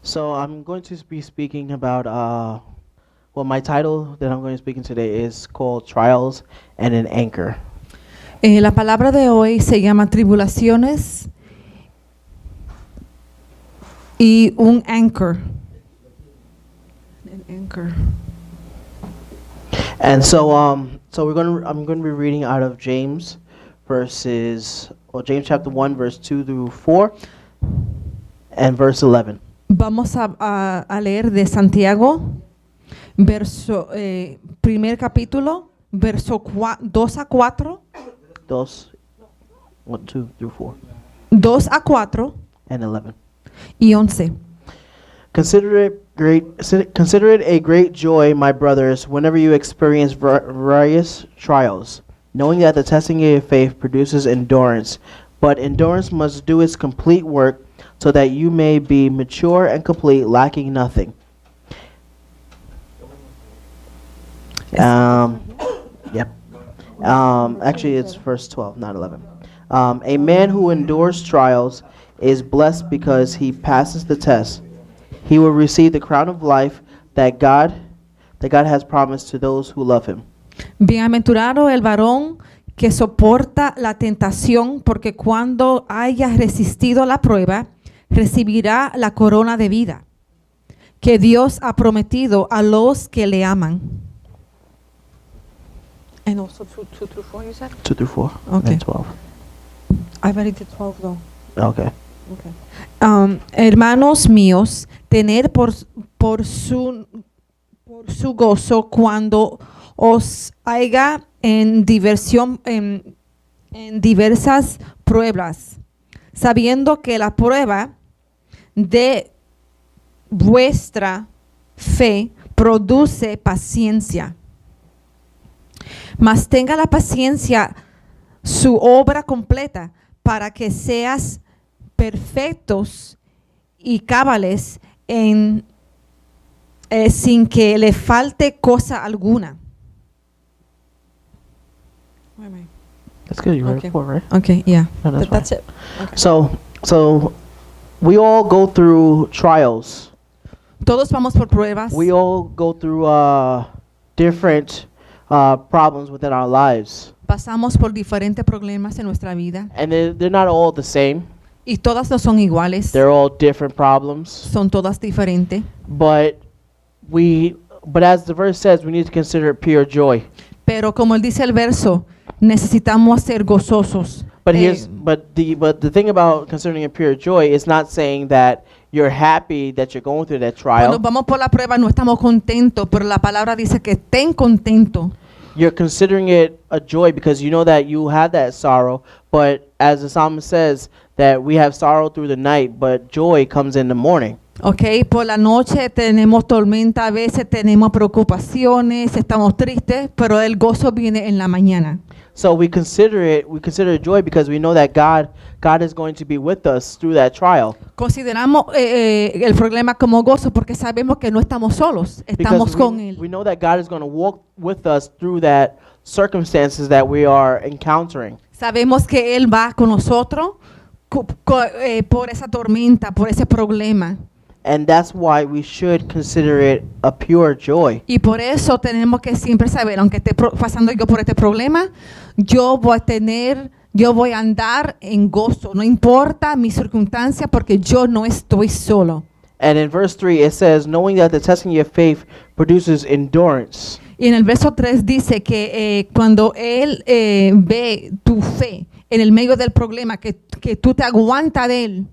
So I'm going to be speaking about, well, my title that I'm going to be speaking today is called Trials and an Anchor. La palabra de hoy se llama tribulaciones y un anchor. An anchor. And so, I'm going to be reading out of James James chapter 1, verse 2 through 4, and verse 11. Vamos a leer de Santiago, primer capítulo, verso 2 a 4. 2 through 4, 2 a 4 and 11. y 11. Consider it a great joy, my brothers, whenever you experience various trials, knowing that the testing of your faith produces endurance. But endurance must do its complete work, so that you may be mature and complete, lacking nothing. Yep. Actually, it's verse 12, not 11. A man who endures trials is blessed because he passes the test. He will receive the crown of life that God has promised to those who love him. Bienaventurado el varón que soporta la tentación, porque cuando haya resistido la prueba, recibirá la corona de vida que Dios ha prometido a los que le aman. And also 2 through 4, you said? 2 through 4, Okay. and 12. I've already did 12 though. Okay. Hermanos míos, tener por su gozo cuando os haya en diversas pruebas, sabiendo que la prueba de vuestra fe produce paciencia. Mas tenga la paciencia su obra completa, para que seas perfectos y cabales sin que le falte cosa alguna. That's good. You read Okay. it 4, right? Okay, yeah. No, that's That's it. Okay. So we all go through trials. Todos vamos por pruebas. We all go through different problems within our lives. Pasamos por diferentes problemas en nuestra vida And they're not all the same. y todas no son iguales. They're all different problems. Son todas diferentes. But as the verse says, we need to consider it pure joy. Pero como él dice el verso, necesitamos ser gozosos. But the thing about considering it pure joy is not saying that you're happy that you're going through that Cuando trial. vamos por la prueba no estamos contentos, pero la palabra dice que estén contentos. You're considering it a joy because you know that you have that sorrow. But as the psalmist says, that we have sorrow through the night, but joy comes in the morning. Okay, por la noche tenemos tormenta, a veces tenemos preocupaciones, estamos tristes, pero el gozo viene en la mañana. So we consider it joy because we know that God is going to be with us through that trial. Consideramos el problema como gozo porque sabemos que no estamos solos, estamos Because con we él. know that God is going to walk with us through that circumstances that we are encountering. Sabemos que él va con nosotros por esa tormenta, por ese problema. And that's why we should consider it a pure joy. Y por eso tenemos que siempre saber, aunque esté pasando yo por este problema, yo voy a andar en gozo, no importa mi circunstancia, porque yo no estoy solo. And in verse 3 it says, knowing that the testing of your faith produces endurance. Y en el verso 3 dice que cuando él ve tu fe en el medio del problema, que tú te aguantas de él,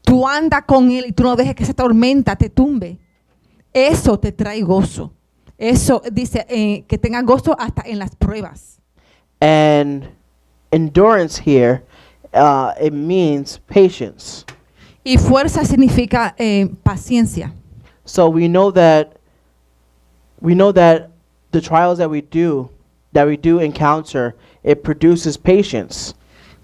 tú andas con él y tú no dejes que esa tormenta te tumbe, eso te trae gozo. Eso dice que tengas gozo hasta en las pruebas. And endurance here, it means patience. Y fuerza significa paciencia. So we know that the trials that we do encounter, it produces patience.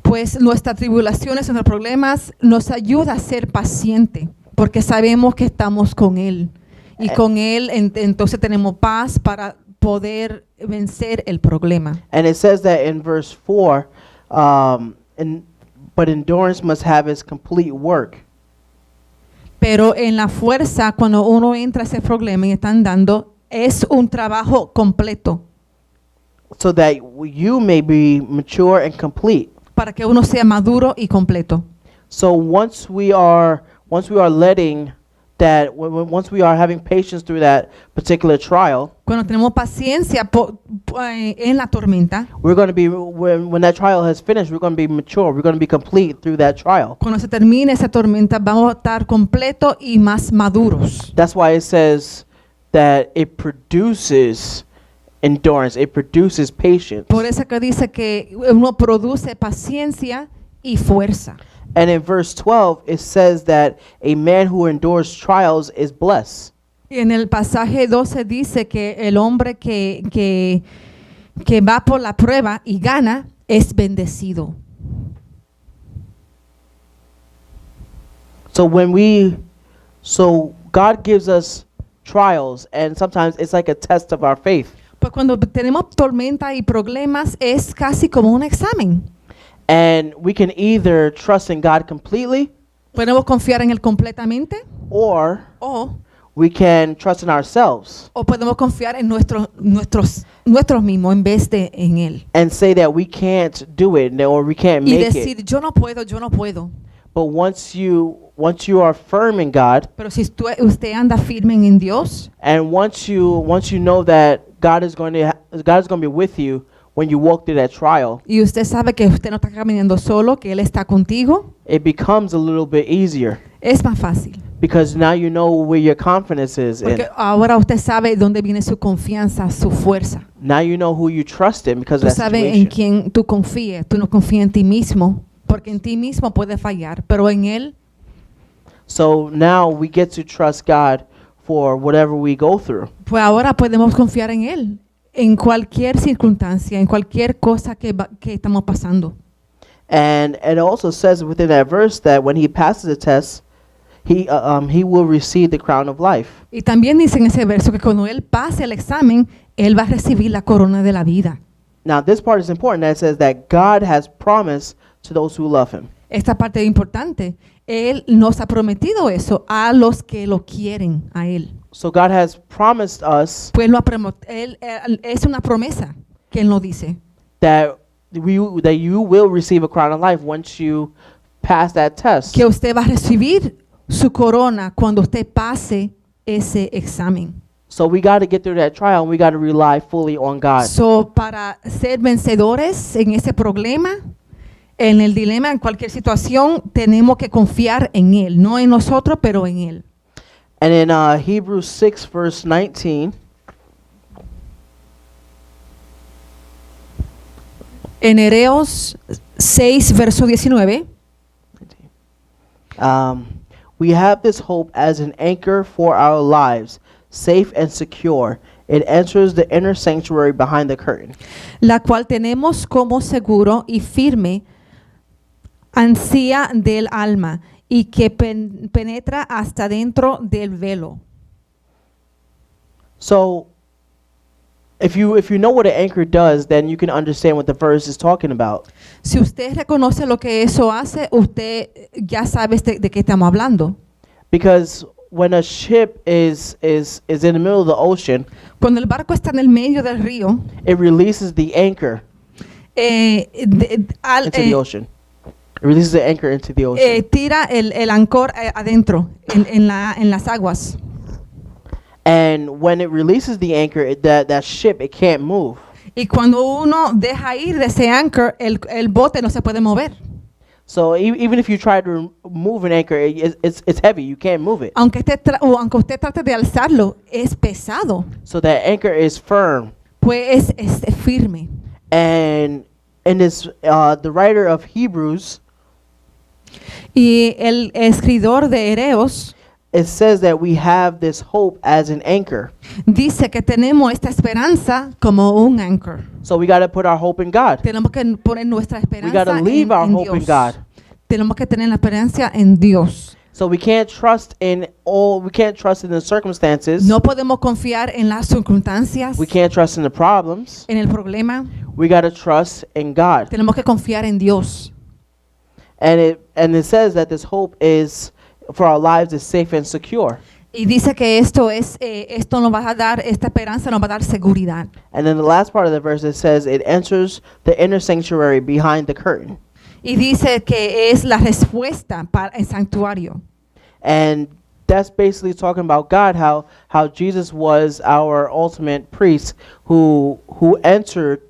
Pues nuestras tribulaciones, nuestros problemas nos ayuda a ser paciente, porque sabemos que estamos con él. Y con él entonces tenemos paz para poder vencer el problema. And it says that in verse 4, but endurance must have its complete work. Pero en la fuerza, cuando uno entra a ese problema y están dando, es un trabajo completo so that you may be mature and complete. para que uno sea maduro y completo. So once we are letting that, once we are having patience through that particular trial, Cuando tenemos paciencia en la tormenta, we're going to be, when that trial has finished, we're going to be mature. We're going to be complete through that trial. cuando se termine esa tormenta, vamos a estar completos y más maduros. That's why it says that it produces endurance. It produces patience. Por eso que dice que uno produce paciencia y fuerza. And in verse 12, it says that a man who endures trials is blessed. Y en el pasaje 12 dice que el hombre que va por la prueba y gana es bendecido. So God gives us trials, and sometimes it's like a test of our faith. Pues cuando tenemos tormenta y problemas es casi como un examen. And we can either trust in God completely, Podemos confiar en Él completamente or o we can trust in ourselves podemos confiar en nosotros mismos en vez de en Él. and say that we can't do it or we can't Y make decir, it. yo no puedo, yo no puedo. But once you are firm in God, Pero si usted anda firme en Dios and once you know that God is going to be with you when you walk through that trial, y usted sabe que usted no está caminando solo, que Él está contigo, it becomes a little bit easier es más fácil. because now you know where your confidence is in. Porque ahora usted sabe dónde viene su confianza, su fuerza. Now you know who you trust in because Tú of that sabes en situation. quién tú confías. Tú no confías en ti mismo, porque en ti mismo puedes fallar, pero en Él. So now we get to trust God for whatever we go through. Pues ahora podemos confiar en Él, en cualquier circunstancia, en cualquier cosa que estamos pasando. And it also says within that verse that when he passes the test, he will receive the crown of life. Y también dice en ese verso que cuando Él pase el examen, Él va a recibir la corona de la vida. Now this part is important. That it says that God has promised to those who love him. Esta parte es importante. Él nos ha prometido eso a los que lo quieren, a Él. So God has promised us Pues él es una promesa que Él nos dice. that you will receive a crown of life once you pass that test. Que usted va a recibir su corona cuando usted pase ese examen. So we got to get through that trial and we got to rely fully on God. So, para ser vencedores en ese problema, en el dilema, en cualquier situación, tenemos que confiar en Él. No en nosotros, pero en Él. And in Hebrews 6 verse 19, En Hebreos 6, verso 19, we have this hope as an anchor for our lives, safe and secure. It enters the inner sanctuary behind the curtain. la cual tenemos como seguro y firme ansía del alma y que penetra hasta dentro del velo. So if you know what an anchor does, then you can understand what the verse is talking about. Si usted reconoce lo que eso hace, usted ya sabe de qué estamos hablando. Because when a ship is in the middle of the ocean, Cuando el barco está en el medio del río, it releases the anchor into the ocean. It releases the anchor into the ocean. tira el ancor adentro, en las aguas. And when it releases the anchor, that ship, it can't move. Y cuando uno deja ir de ese anchor, el bote no se puede mover. So even if you try to move an anchor, it's heavy. You can't move it. Aunque usted trate de alzarlo, es pesado. So that anchor is firm. Pues es firme. And in this, the writer of Hebrews, Y el escritor de Hebreos it says that we have this hope as an anchor. dice que tenemos esta esperanza como un anchor. So we got to put our hope in God. Tenemos que poner nuestra We esperanza got to leave our en hope in Dios. God. Tenemos que tener la esperanza en Dios. So we can't trust in the circumstances. No podemos confiar en las circunstancias, We can't trust in the problems. en el problema. We got to trust in God. Tenemos que confiar en Dios. And it says that this hope is for our lives is safe and secure. Y dice que esto nos va a dar, esta esperanza nos va a dar seguridad. And then the last part of the verse, it says it enters the inner sanctuary behind the curtain. Y dice que es la respuesta para el santuario. And that's basically talking about God, how Jesus was our ultimate priest who entered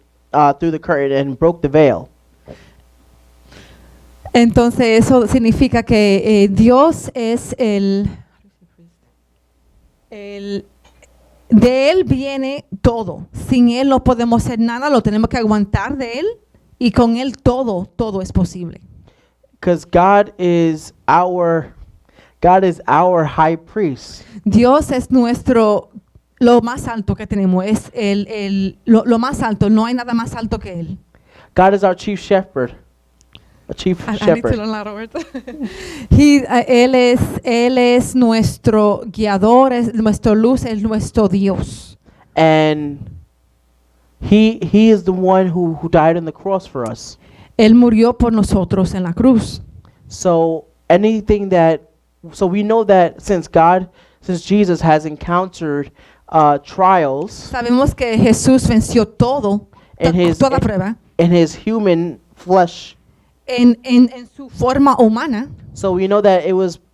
through the curtain and broke the veil. Entonces eso significa que Dios es de Él viene todo. Sin Él no podemos hacer nada, lo tenemos que aguantar de Él y con Él todo es posible. Because God is our high priest. Dios es lo más alto que tenemos, es lo más alto, no hay nada más alto que Él. God is our chief shepherd. A chief I need to shepherd. learn Robert. Él es nuestro guiador, es nuestro luz, es nuestro Dios. And he is the one who died on the cross for us. Él murió por nosotros en la cruz. So we know that since Jesus has encountered trials Sabemos que Jesús venció todo, toda prueba, in his human flesh. en su forma humana. So we know that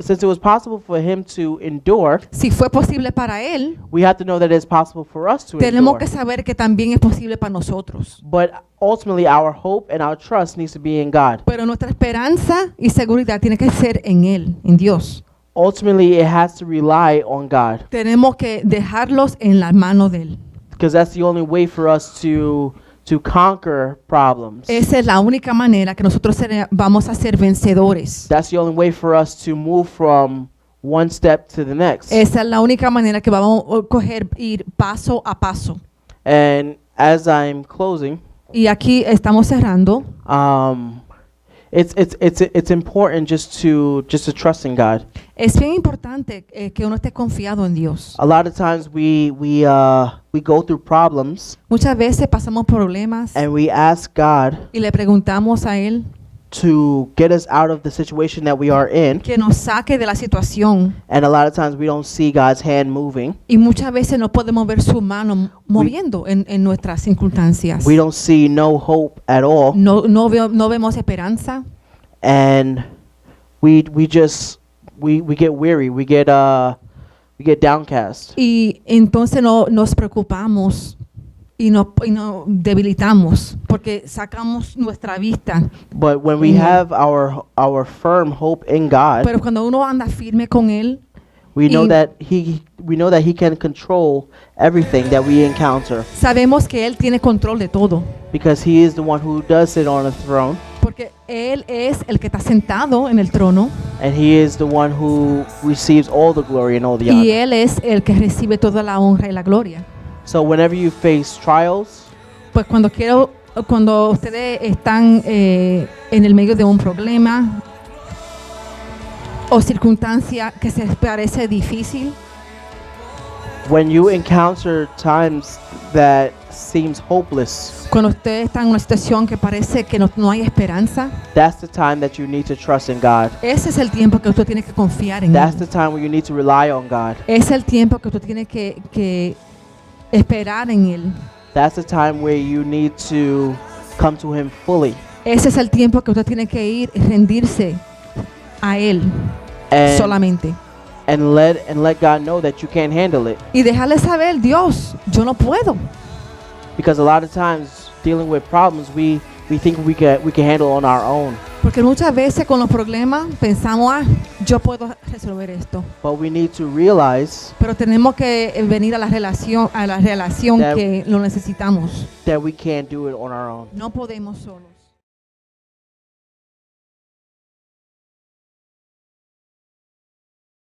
since it was possible for him to endure, Si fue posible para Él, we have to know that it's possible for us to tenemos endure. que saber que también es posible para nosotros. But ultimately, our hope and our trust needs to be in God. Pero nuestra esperanza y seguridad tiene que ser en Él, en Dios. Ultimately, it has to rely on God, Tenemos que dejarlos en la mano de Él. because that's the only way for us to conquer problems. Esa es la única manera que nosotros vamos a ser vencedores. That's the only way for us to move from one step to the next. Esa es la única manera que vamos a ir paso a paso. And as I'm closing, Y aquí estamos cerrando. it's important just to trust in God. Es bien importante que uno esté confiado en Dios. A lot of times we go through problems Muchas veces pasamos problemas and we ask God y le preguntamos a Él to get us out of the situation that we are in, que nos saque de la situación. and a lot of times we don't see God's hand moving. Y muchas veces no podemos ver su mano moviendo en nuestras circunstancias. We don't see no hope at all, No vemos esperanza. and we get weary, we get downcast. Y entonces nos preocupamos y nos debilitamos porque sacamos nuestra vista. But when we have our firm hope in God, Pero cuando uno anda firme con Él, we know y- that he can control everything that we encounter, sabemos que Él tiene control de todo. because he is the one who does sit on a throne, Porque Él es el que está sentado en el trono and he is the one who receives all the glory and all the y honor. Él es el que recibe toda la honra y la gloria. So whenever you face trials, Pues cuando ustedes están en el medio de un problema o circunstancia que se parece difícil, when you encounter times that seems hopeless, cuando ustedes están en una situación que parece que no hay esperanza, that's the time that you need to trust in God. ese es el tiempo que usted tiene que confiar en That's Él. the time where you need to rely on God. Es el tiempo que usted tiene que esperar en Él. That's the time where you need to come to him fully Ese es el tiempo que usted tiene que ir y rendirse a Él and solamente. and let God know that you can't handle it, Y dejarle saber, Dios, yo no puedo. because a lot of times dealing with problems we think we can handle on our own, Porque muchas veces con los problemas pensamos, yo puedo resolver esto. but we need to realize Pero tenemos que venir a la relación That- que lo necesitamos. that we can't do it on our own. No podemos solo.